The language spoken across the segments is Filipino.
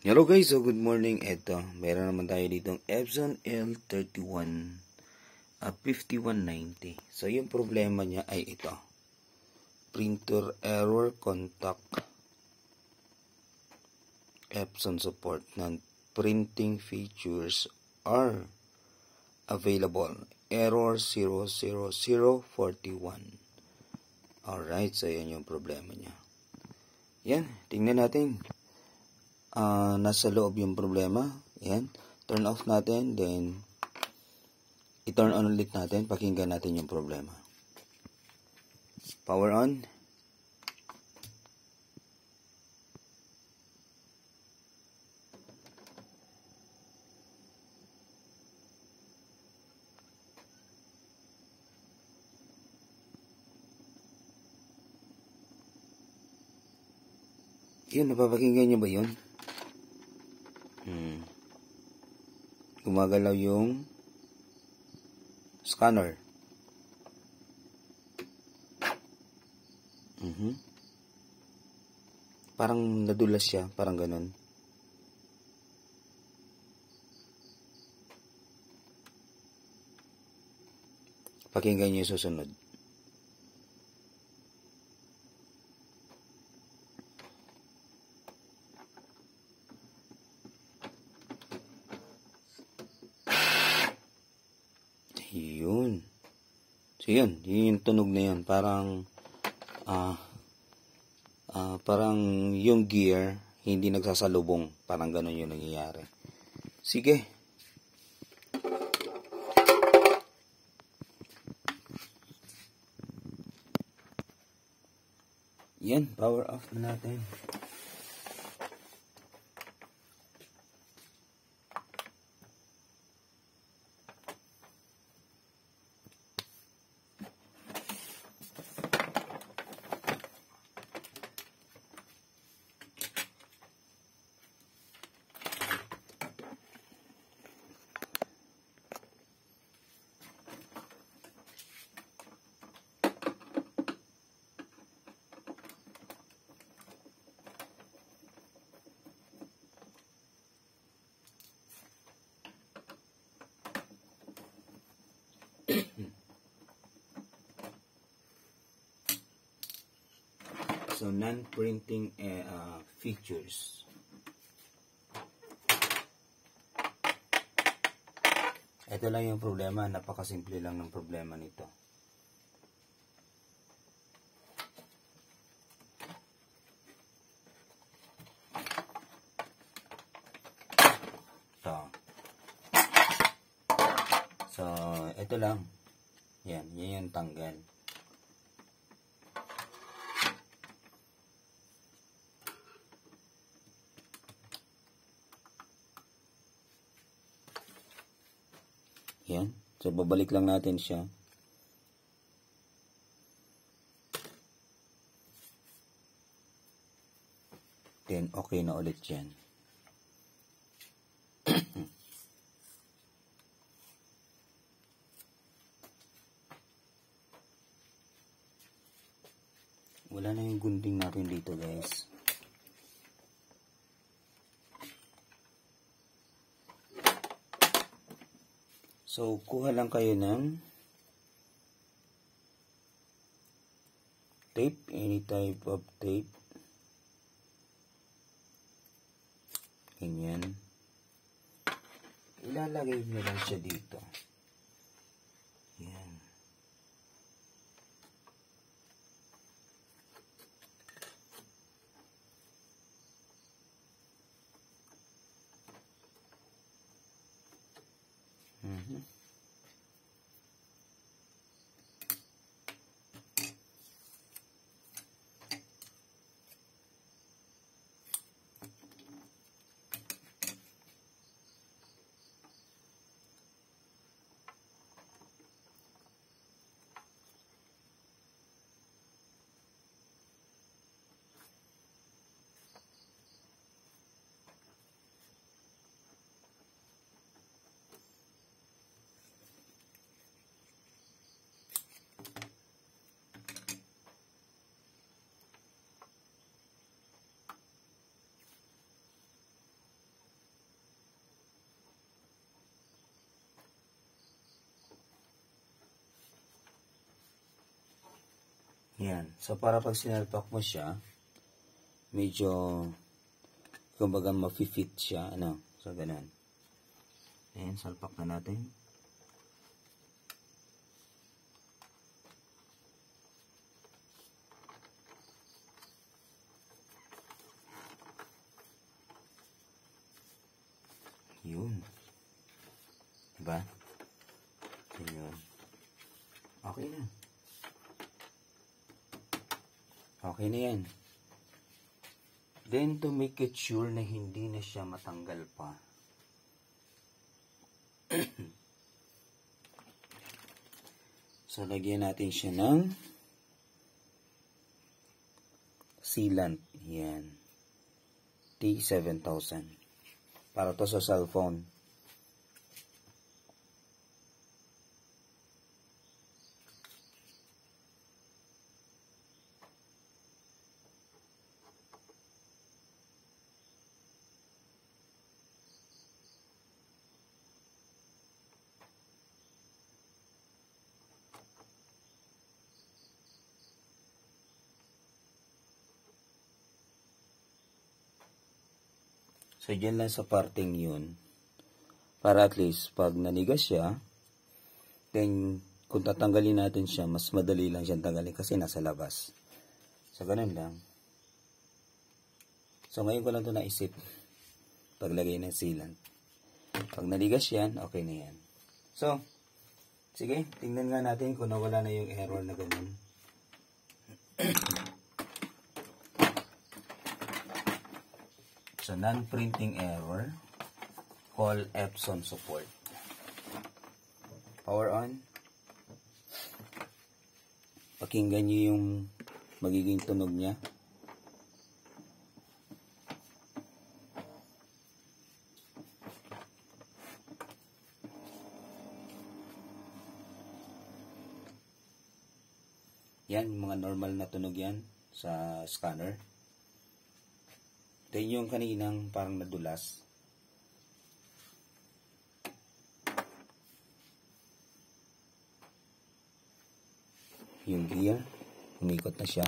Hello guys, so good morning. Eto, meron naman tayo ditong Epson L31 5190. So yung problema niya ay ito. Printer error contact Epson support non-printing features are available. Error 00041. Alright, so yan yung problema niya. Yan, tingnan natin. Nasa loob yung problema. Yan. Turn off natin. Then, i-turn on ulit natin. Pakinggan natin yung problema. Power on. Yun, napapakinggan nyo ba yun? Gumagalaw yung scanner. Parang nadulas siya, parang ganun. Pakinggan niyo yung susunod. Yun. So yun yung tunog na yun. Parang parang yung gear hindi nagsasalubong. Parang ganun yung nangyayari. Sige. Yan, power off na natin. So, non-printing features. Ito lang yung problema. Napakasimple lang ng problema nito. So, ito lang. Yan yung tanggal. Yan. So, babalik lang natin siya. Then, okay na ulit yan. Wala na yung gunting natin dito, guys. So, kuha lang kayo ng tape, any type of tape. Ganyan. Ilalagay nyo lang siya dito. Yan. Yan. So, para pag sinalpak mo siya, medyo, kumbaga, ma-fit siya, ano. So, ganun. Ayan, salpak na natin. Yun. Diba? Yun. Okay na. Okay na yan. Then, to make it sure na hindi na siya matanggal pa. So, lagyan natin siya ng sealant. Yan. T7000. Para to sa cellphone. So, dyan lang sa parting yun. Para at least, pag nanigas siya, then, kung tatanggalin natin siya, mas madali lang siyang tanggalin kasi nasa labas. So, ganun lang. So, ngayon ko lang ito naisip. Paglagay ng sealant. Pag nanigas yan, okay na yan. So, sige, tingnan nga natin kung nawala na yung error na ganun. So, non-printing error, call Epson support. Power on. Pakinggan nyo yung magiging tunog niya. Yan, mga normal na tunog yan sa scanner. Then yung kaninang parang nadulas. Yung gear, umikot na siya.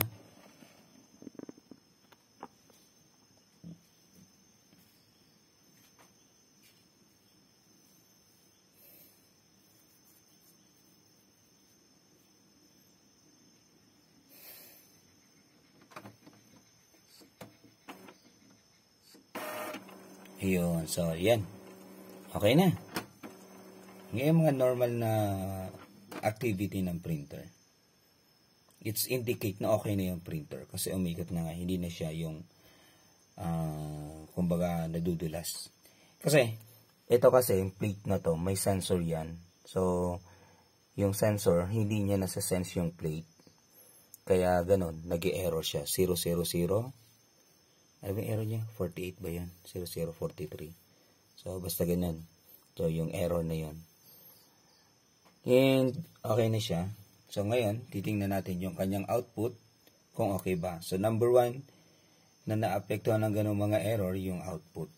Ayun, so yan. Okay na. Ngayon mga normal na activity ng printer. It's indicate na okay na yung printer kasi umikot na nga, hindi na siya yung kumbaga nadudulas. Kasi ito kasi yung plate na to, may sensor yan. So yung sensor hindi niya nasa-sense yung plate. Kaya ganun, nag-error siya. 000. Ano ba yung error niya? 48 ba yan? 0043. So, basta ganun. So, yung error na yun. And, okay na siya. So, ngayon, titingnan natin yung kanyang output kung okay ba. So, number 1 na naapektuhan ng ganung mga error, yung output.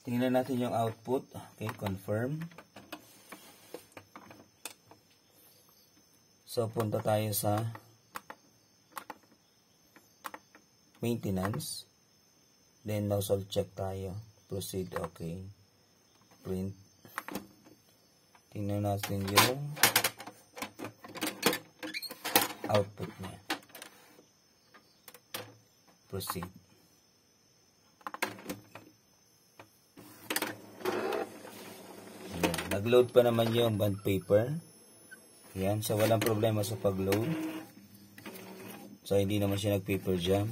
Tingnan natin yung output. Okay, confirm. So, punta tayo sa maintenance. Then, nozzle check tayo. Proceed, okay. Print. Tingnan natin yung output niya. Proceed. Nag-load pa naman yung bond paper. Yan. So, walang problema sa pag-load. So, hindi naman siya nag-paper jam.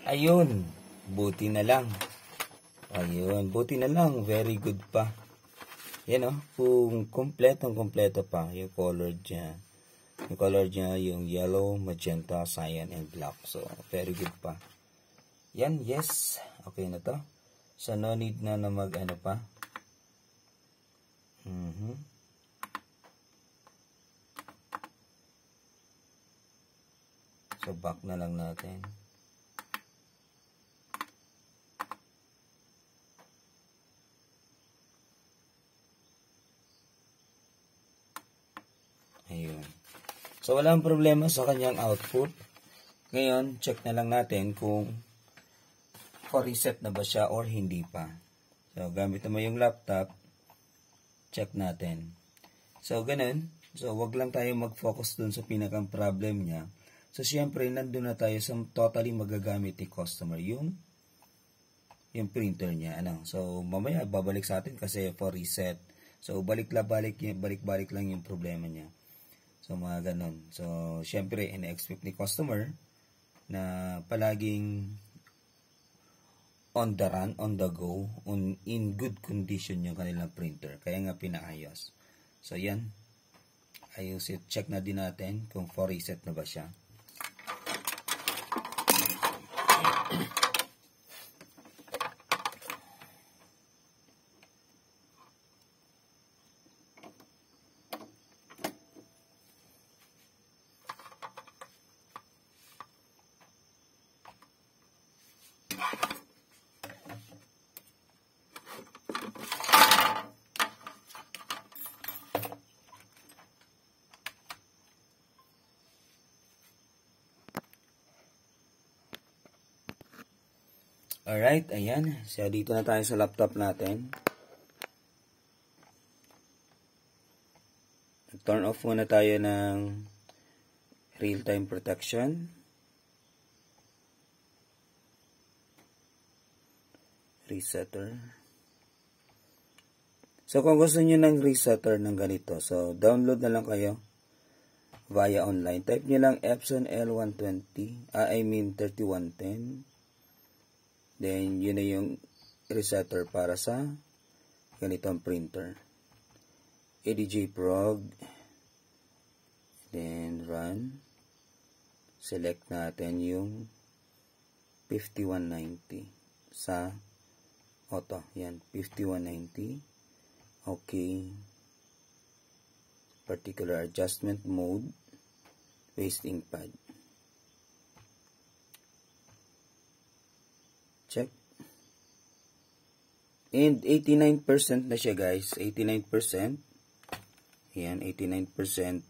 Ayun. Buti na lang. Ayun. Buti na lang. Very good pa. Yan o, kung kompleto pa yung color niya. Yung color niya yung yellow, magenta, cyan, and black. So, very good pa. Yan, yes. Okay na to. So, no need na mag ano pa. So, back na lang natin. Ayun. So, walang problema sa kanyang output. Ngayon, check na lang natin kung reset na ba siya or hindi pa. So, gamit naman yung laptop, check natin. So, ganun. So, wag lang tayo mag-focus dun sa pinakang problem niya. So, syempre, nandun na tayo sa totally magagamit ni customer yung printer niya. So, mamaya, babalik sa atin kasi for reset. So, balik-balik lang yung problema niya. So, mga ganun. So, syempre, ina-expect ni customer na palaging on the run, on the go, in good condition yung kanilang printer. Kaya nga pinaayos. So, yan. Ayusin. Check na din natin kung for reset na ba siya. Alright, ayan. So, dito na tayo sa laptop natin. Turn off muna tayo ng real-time protection. Resetter. So, kung gusto nyo ng resetter ng ganito, so, download na lang kayo via online. Type nyo lang Epson L120, 3110. Then, yun na yung resetter para sa ganitong printer. ADJ Prog. Then, run. Select natin yung 5190 sa auto. Yan, 5190. Okay. Particular adjustment mode. Pasting pad. Check. And 89% na siya, guys. 89%. Ayan, 89%.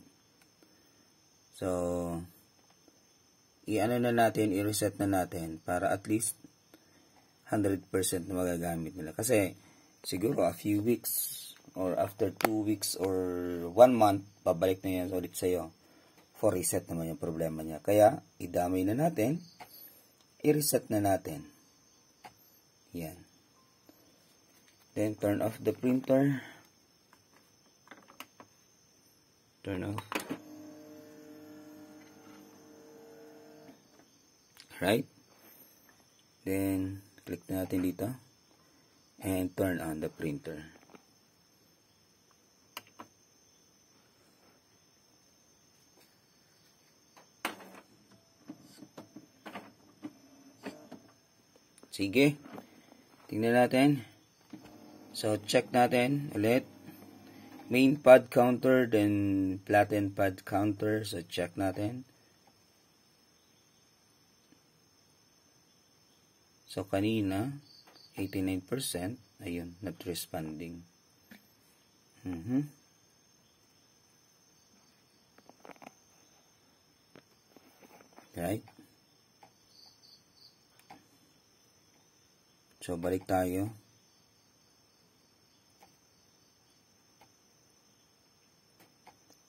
So, i-ano na natin, i-reset na natin para at least 100% na magagamit nila. Kasi, siguro a few weeks or after 2 weeks or 1 month, pabalik na yan ulit sa'yo. For reset naman yung problema niya. Kaya, idamay na natin, i-reset na natin. Yan. Then, turn off the printer. Turn off. Right? Then, click natin dito. And turn on the printer. Sige. Tingnan natin. So, check natin ulit. Main pad counter, then flatten pad counter. So, check natin. So, kanina, 89%. Ayun, not responding. Right? So, balik tayo.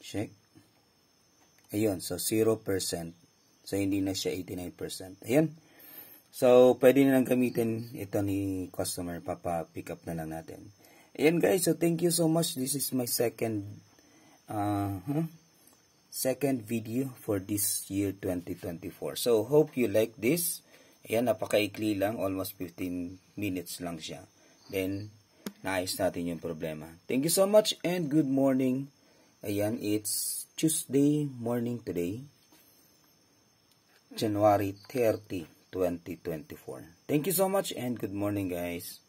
Check. Ayun, so 0%. So, hindi na siya 89%. Ayun. So, pwede na lang gamitin ito ni customer. Papa-pick up na lang natin. Ayun, guys. So, thank you so much. This is my second video for this year 2024. So, hope you like this. Ayan, napakaikli lang. Almost 15 minutes lang siya. Then, naayos natin yung problema. Thank you so much and good morning. Ayan, it's Tuesday morning today, January 30, 2024. Thank you so much and good morning, guys.